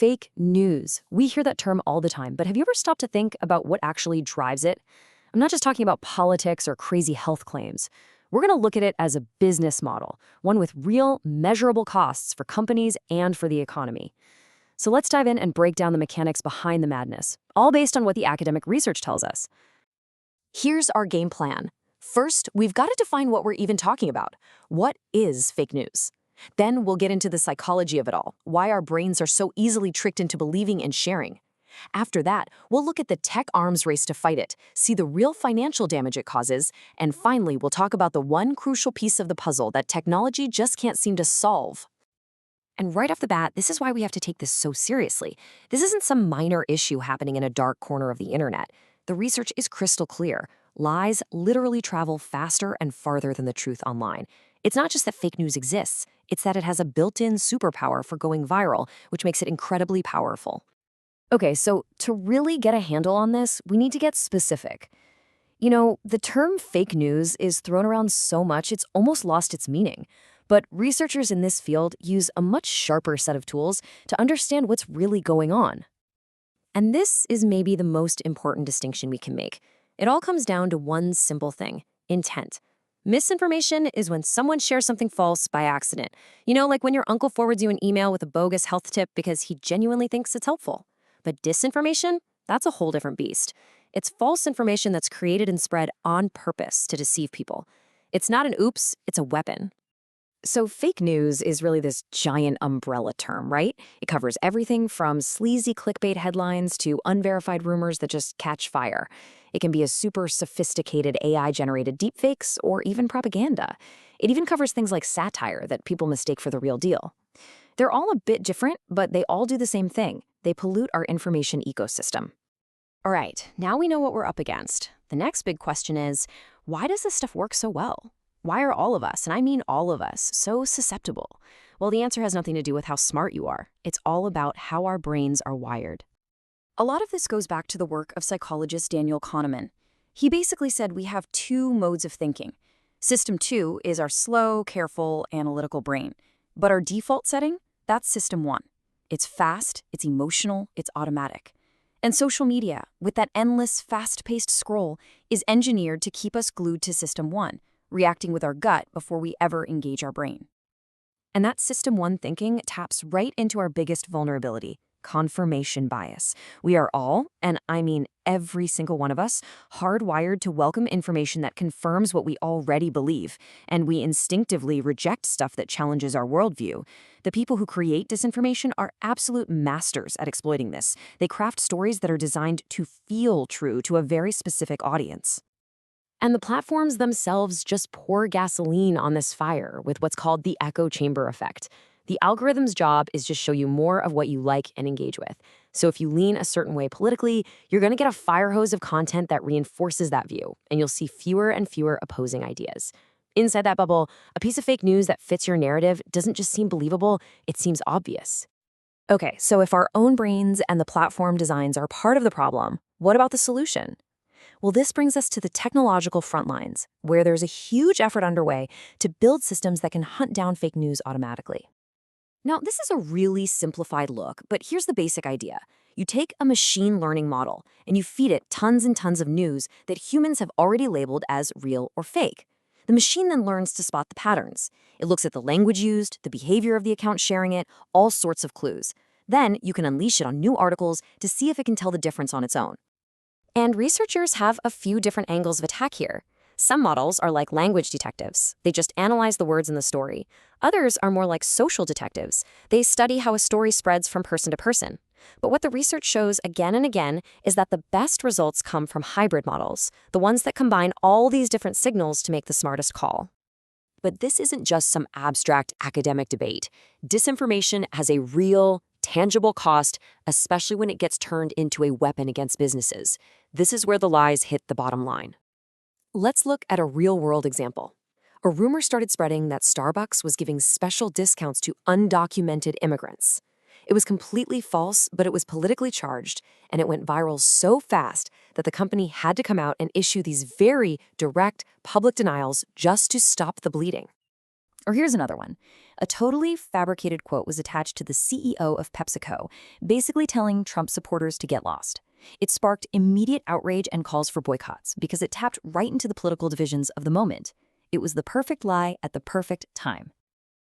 fake news. We hear that term all the time, but have you ever stopped to think about what actually drives it? I'm not just talking about politics or crazy health claims. We're going to look at it as a business model, one with real, measurable costs for companies and for the economy. So let's dive in and break down the mechanics behind the madness, all based on what the academic research tells us. Here's our game plan. First, we've got to define what we're even talking about. What is fake news? Then we'll get into the psychology of it all, why our brains are so easily tricked into believing and sharing. After that, we'll look at the tech arms race to fight it, see the real financial damage it causes, and finally, we'll talk about the one crucial piece of the puzzle that technology just can't seem to solve. And right off the bat, this is why we have to take this so seriously. This isn't some minor issue happening in a dark corner of the internet. The research is crystal clear. Lies literally travel faster and farther than the truth online. It's not just that fake news exists, it's that it has a built-in superpower for going viral, which makes it incredibly powerful. Okay, so to really get a handle on this, we need to get specific. You know, the term fake news is thrown around so much it's almost lost its meaning. But researchers in this field use a much sharper set of tools to understand what's really going on. And this is maybe the most important distinction we can make. It all comes down to one simple thing: intent. Misinformation is when someone shares something false by accident. You know, like when your uncle forwards you an email with a bogus health tip because he genuinely thinks it's helpful. But disinformation? That's a whole different beast. It's false information that's created and spread on purpose to deceive people. It's not an oops, it's a weapon. So fake news is really this giant umbrella term, right? It covers everything from sleazy clickbait headlines to unverified rumors that just catch fire. It can be a super sophisticated AI-generated deepfakes or even propaganda. It even covers things like satire that people mistake for the real deal. They're all a bit different, but they all do the same thing. They pollute our information ecosystem. All right, now we know what we're up against. The next big question is, why does this stuff work so well? Why are all of us, and I mean all of us, so susceptible? Well, the answer has nothing to do with how smart you are. It's all about how our brains are wired. A lot of this goes back to the work of psychologist Daniel Kahneman. He basically said we have two modes of thinking. System 2 is our slow, careful, analytical brain. But our default setting, that's System 1. It's fast, it's emotional, it's automatic. And social media, with that endless, fast-paced scroll, is engineered to keep us glued to System 1, reacting with our gut before we ever engage our brain. And that System 1 thinking taps right into our biggest vulnerability: confirmation bias. We are all, and I mean every single one of us, hardwired to welcome information that confirms what we already believe, and we instinctively reject stuff that challenges our worldview. The people who create disinformation are absolute masters at exploiting this. They craft stories that are designed to feel true to a very specific audience. And the platforms themselves just pour gasoline on this fire with what's called the echo chamber effect. The algorithm's job is just show you more of what you like and engage with. So if you lean a certain way politically, you're going to get a fire hose of content that reinforces that view, and you'll see fewer and fewer opposing ideas. Inside that bubble, a piece of fake news that fits your narrative doesn't just seem believable, it seems obvious. Okay, so if our own brains and the platform designs are part of the problem, what about the solution? Well, this brings us to the technological front lines, where there's a huge effort underway to build systems that can hunt down fake news automatically. Now, this is a really simplified look, but here's the basic idea. You take a machine learning model and you feed it tons and tons of news that humans have already labeled as real or fake. The machine then learns to spot the patterns. It looks at the language used, the behavior of the account sharing it, all sorts of clues. Then you can unleash it on new articles to see if it can tell the difference on its own. And researchers have a few different angles of attack here. Some models are like language detectives. They just analyze the words in the story. Others are more like social detectives. They study how a story spreads from person to person. But what the research shows again and again is that the best results come from hybrid models, the ones that combine all these different signals to make the smartest call. But this isn't just some abstract academic debate. Disinformation has a real, tangible cost, especially when it gets turned into a weapon against businesses. This is where the lies hit the bottom line. Let's look at a real-world example. A rumor started spreading that Starbucks was giving special discounts to undocumented immigrants. It was completely false, but it was politically charged, and it went viral so fast that the company had to come out and issue these very direct public denials just to stop the bleeding. Or here's another one. A totally fabricated quote was attached to the CEO of PepsiCo, basically telling Trump supporters to get lost. It sparked immediate outrage and calls for boycotts because it tapped right into the political divisions of the moment. It was the perfect lie at the perfect time.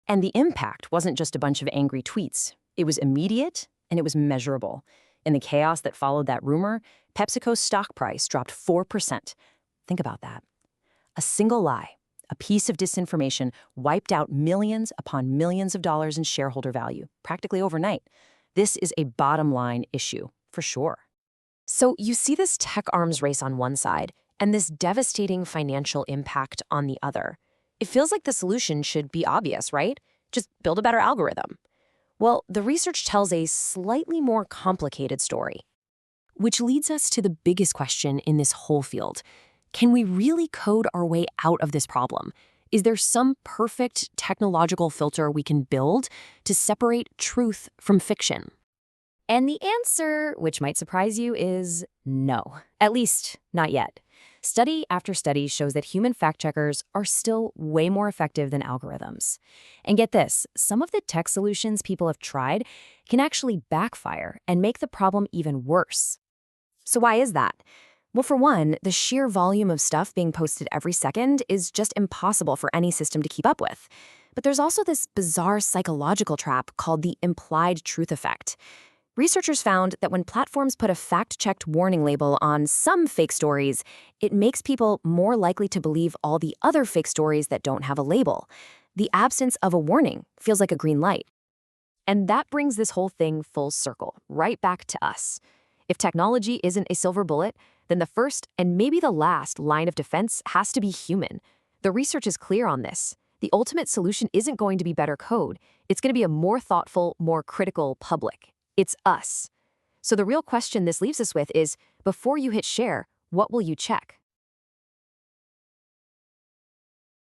And the impact wasn't just a bunch of angry tweets. It was immediate and it was measurable. In the chaos that followed that rumor, PepsiCo's stock price dropped 4%. Think about that. A single lie, a piece of disinformation wiped out millions upon millions of dollars in shareholder value, practically overnight. This is a bottom-line issue, for sure. So you see this tech arms race on one side and this devastating financial impact on the other. It feels like the solution should be obvious, right? Just build a better algorithm. Well, the research tells a slightly more complicated story. Which leads us to the biggest question in this whole field. Can we really code our way out of this problem? Is there some perfect technological filter we can build to separate truth from fiction? And the answer, which might surprise you, is no. At least, not yet. Study after study shows that human fact-checkers are still way more effective than algorithms. And get this, some of the tech solutions people have tried can actually backfire and make the problem even worse. So why is that? Well, for one, the sheer volume of stuff being posted every second is just impossible for any system to keep up with. But there's also this bizarre psychological trap called the implied truth effect. Researchers found that when platforms put a fact-checked warning label on some fake stories, it makes people more likely to believe all the other fake stories that don't have a label. The absence of a warning feels like a green light. And that brings this whole thing full circle, right back to us. If technology isn't a silver bullet, then the first and maybe the last line of defense has to be human. The research is clear on this. The ultimate solution isn't going to be better code. It's going to be a more thoughtful, more critical public. It's us. So the real question this leaves us with is, before you hit share, what will you check?